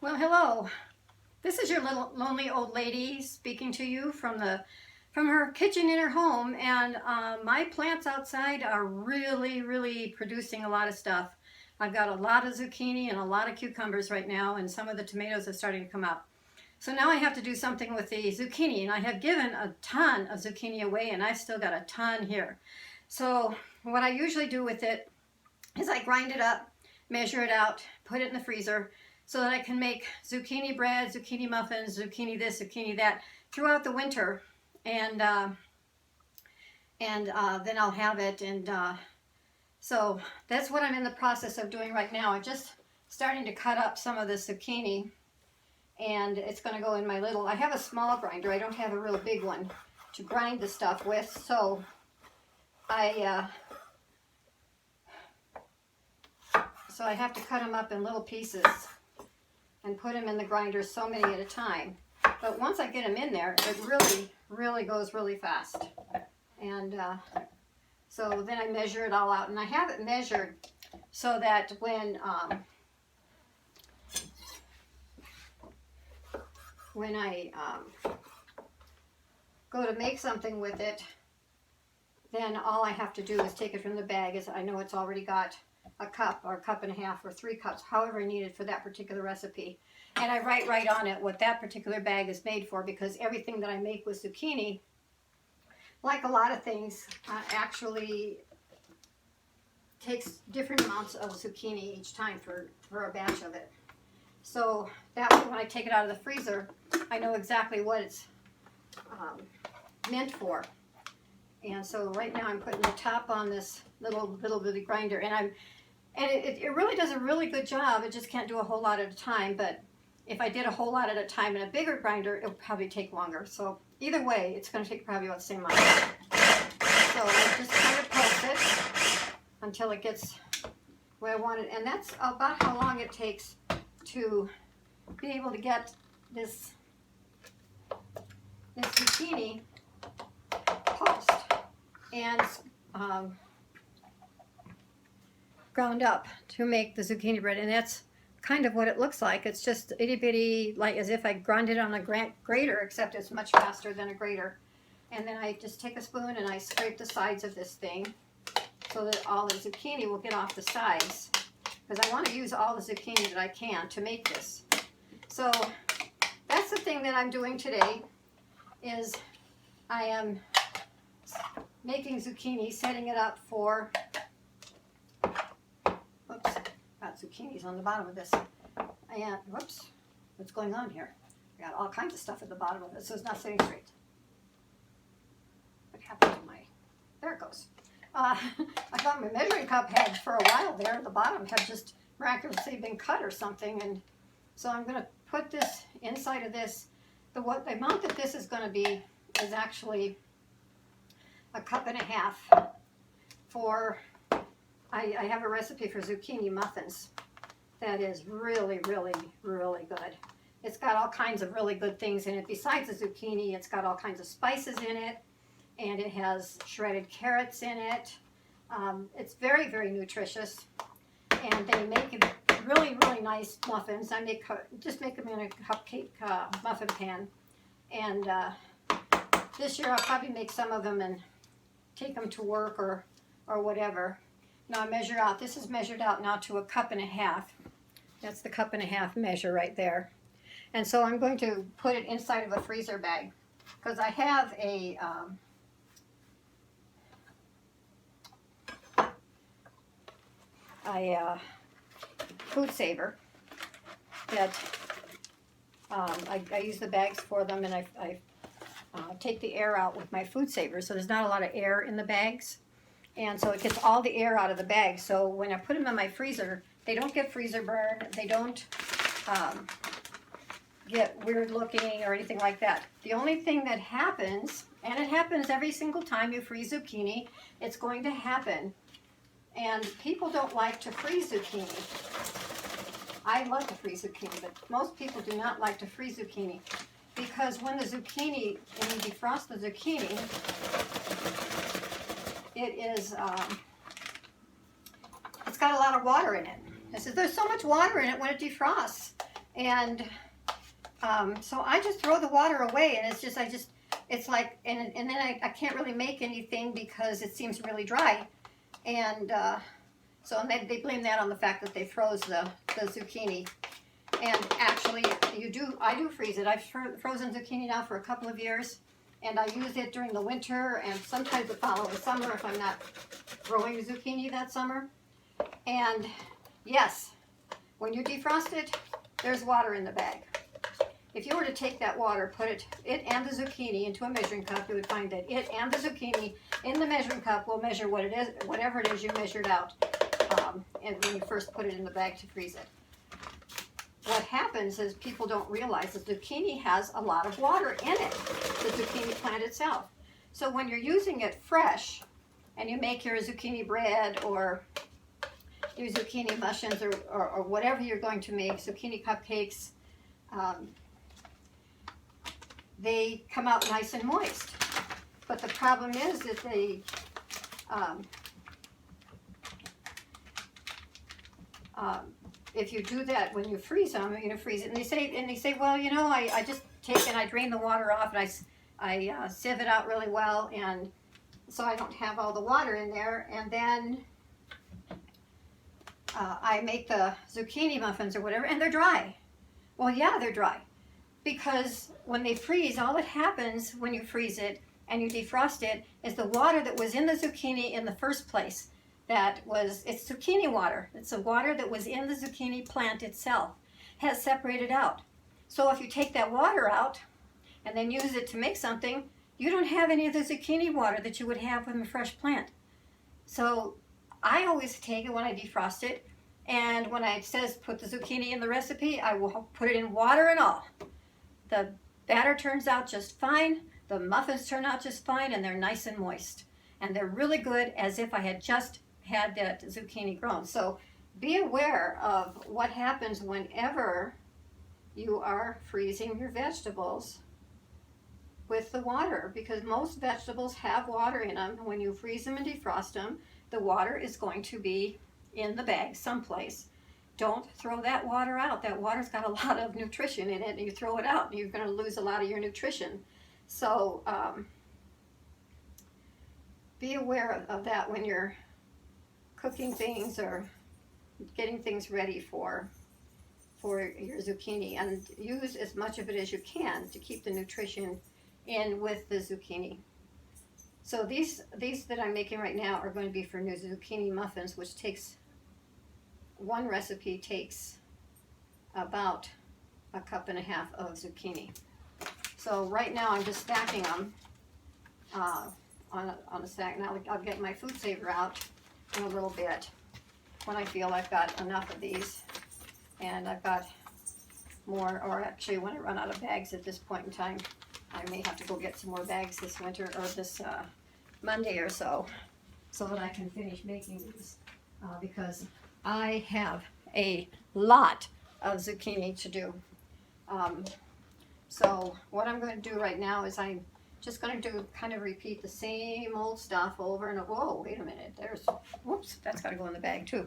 Well, hello. This is your little lonely old lady speaking to you from her kitchen in her home, and my plants outside are really producing a lot of stuff. I've got a lot of zucchini and a lot of cucumbers right now, and some of the tomatoes are starting to come up. So now I have to do something with the zucchini, and I have given a ton of zucchini away, and I've still got a ton here. So what I usually do with it is I grind it up, measure it out, put it in the freezer, so that I can make zucchini bread, zucchini muffins, zucchini this, zucchini that throughout the winter, and then I'll have it. And so that's what I'm in the process of doing right now. I'm just starting to cut up some of the zucchini, and it's going to go in my little. I have a small grinder. I don't have a real big one to grind the stuff with, so I have to cut them up in little pieces and put them in the grinder, so many at a time. But once I get them in there, it really goes really fast. And so then I measure it all out, and I have it measured so that when I go to make something with it, then all I have to do is take it from the bag. As I know it's already got a cup or a cup and a half or 3 cups, however I need it for that particular recipe. And I write right on it what that particular bag is made for, because everything that I make with zucchini, like a lot of things, actually takes different amounts of zucchini each time for a batch of it. So that way when I take it out of the freezer, I know exactly what it's meant for. And so right now I'm putting the top on this little bitty grinder, and it really does a really good job. It just can't do a whole lot at a time, but if I did a whole lot at a time in a bigger grinder, it would probably take longer. So either way, it's going to take probably about the same amount. So I just kind of pulse it until it gets where I want it, and that's about how long it takes to be able to get this zucchini pulsed and ground up to make the zucchini bread. And that's kind of what it looks like. It's just itty bitty, like as if I ground it on a grater, except it's much faster than a grater. And then I just take a spoon and I scrape the sides of this thing so that all the zucchini will get off the sides, because I want to use all the zucchini that I can to make this. So that's the thing that I'm doing today, is I am making zucchini, setting it up for, oops, got zucchinis on the bottom of this, and whoops, what's going on here? I got all kinds of stuff at the bottom of it, so it's not sitting straight. What happened to my, there it goes. I thought my measuring cup had, for a while there, the bottom had just miraculously been cut or something, and so I'm going to put this inside of this. The amount that this is going to be is actually a cup and a half for, I have a recipe for zucchini muffins that is really good. It's got all kinds of really good things in it. Besides the zucchini, it's got all kinds of spices in it, and it has shredded carrots in it. It's very nutritious, and they make it really nice muffins. I just make them in a cupcake muffin pan, and this year I'll probably make some of them and take them to work or whatever. Now I measure out. This is measured out now to a cup and a half. That's the cup and a half measure right there. And so I'm going to put it inside of a freezer bag, because I have a food saver that I use the bags for them, and I take the air out with my food saver, so there's not a lot of air in the bags, and so it gets all the air out of the bag. So when I put them in my freezer, they don't get freezer burn, they don't get weird looking or anything like that. The only thing that happens, and it happens every single time you freeze zucchini, it's going to happen, and people don't like to freeze zucchini. I love to freeze zucchini, but most people do not like to freeze zucchini, because when the zucchini, when you defrost the zucchini, it's got a lot of water in it. There's so much water in it when it defrosts And so I just throw the water away, and it's like, and then I can't really make anything because it seems really dry. And so they blame that on the fact that they froze the zucchini. And actually, I do freeze it. I've frozen zucchini now for a couple of years, and I use it during the winter and sometimes the following summer if I'm not growing zucchini that summer. And yes, when you defrost it, there's water in the bag. If you were to take that water, put it and the zucchini into a measuring cup, you would find that it and the zucchini in the measuring cup will measure what it is, whatever it is you measured out, and when you first put it in the bag to freeze it. What happens is people don't realize the zucchini has a lot of water in it, the zucchini plant itself. So when you're using it fresh, and you make your zucchini bread or your zucchini muffins or whatever you're going to make, zucchini cupcakes, they come out nice and moist. But the problem is that if you do that when you freeze them, you're going to freeze it. And they say, well, you know, I just take and I drain the water off and I sieve it out really well, and so I don't have all the water in there. And then I make the zucchini muffins or whatever, and they're dry. Well, yeah, they're dry. Because when they freeze, all that happens when you freeze it and you defrost it is the water that was in the zucchini in the first place, it's zucchini water. It's the water that was in the zucchini plant itself, has separated out. So if you take that water out and then use it to make something, you don't have any of the zucchini water that you would have from a fresh plant. So I always take it when I defrost it, and when it says put the zucchini in the recipe, I will put it in water and all. The batter turns out just fine, the muffins turn out just fine, and they're nice and moist. And they're really good as if I had just had that zucchini grown. So be aware of what happens whenever you are freezing your vegetables with the water, because most vegetables have water in them. When you freeze them and defrost them, the water is going to be in the bag someplace. Don't throw that water out. That water's got a lot of nutrition in it, and you throw it out, and you're going to lose a lot of your nutrition. So be aware of that when you're cooking things or getting things ready for your zucchini, and use as much of it as you can to keep the nutrition in with the zucchini. So these that I'm making right now are going to be for new zucchini muffins, which takes, one recipe takes about 1.5 cups of zucchini. So right now I'm just stacking them on a stack. Now I'll get my food saver out in a little bit when I feel I've got enough of these, and I've got more, or actually when I run out of bags at this point in time, I may have to go get some more bags this winter or this Monday or so that I can finish making these, because I have a lot of zucchini to do. So what I'm going to do right now is I'm just going to kind of repeat the same old stuff over and over. Whoa, wait a minute. Whoops, that's got to go in the bag too.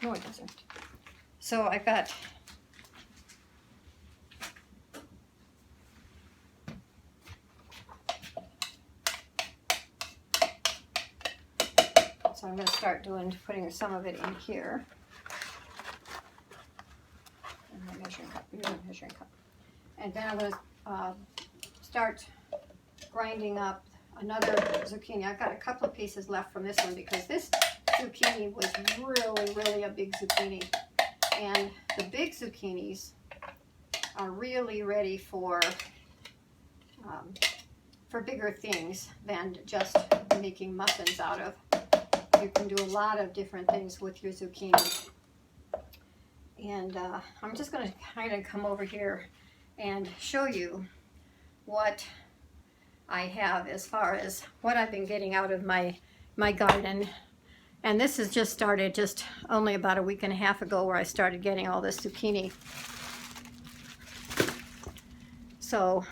No, it doesn't. So I've got so I'm going to start putting some of it in here. And my measuring cup. And then I'm going to start grinding up another zucchini. I've got a couple of pieces left from this one because this zucchini was really, really a big zucchini. And the big zucchinis are really ready for bigger things than just making muffins out of. You can do a lot of different things with your zucchini. And I'm just going to kind of come over here and show you what I have as far as what I've been getting out of my garden. And this has just started just only about 1.5 weeks ago, where I started getting all this zucchini. So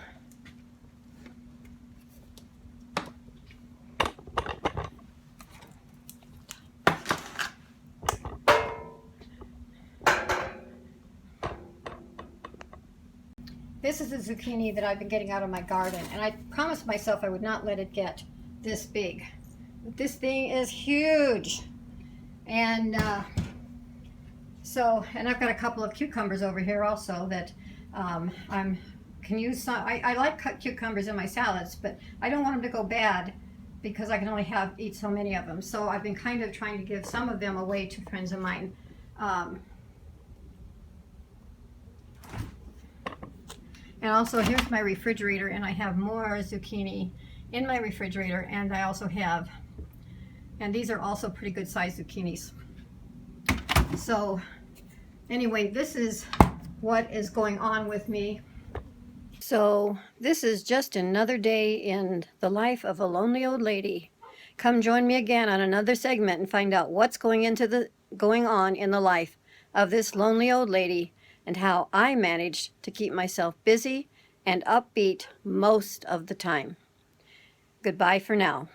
This is the zucchini that I've been getting out of my garden, and I promised myself I would not let it get this big. But this thing is huge. And and I've got a couple of cucumbers over here also that can use some. I like cut cucumbers in my salads, but I don't want them to go bad because I can only eat so many of them. So I've been kind of trying to give some of them away to friends of mine. And also here's my refrigerator, and I have more zucchini in my refrigerator, and I also have, and these are also pretty good sized zucchinis. So anyway, this is what is going on with me. So this is just another day in the life of a lonely old lady. Come join me again on another segment and find out what's going on in the life of this lonely old lady and how I managed to keep myself busy and upbeat most of the time. Goodbye for now.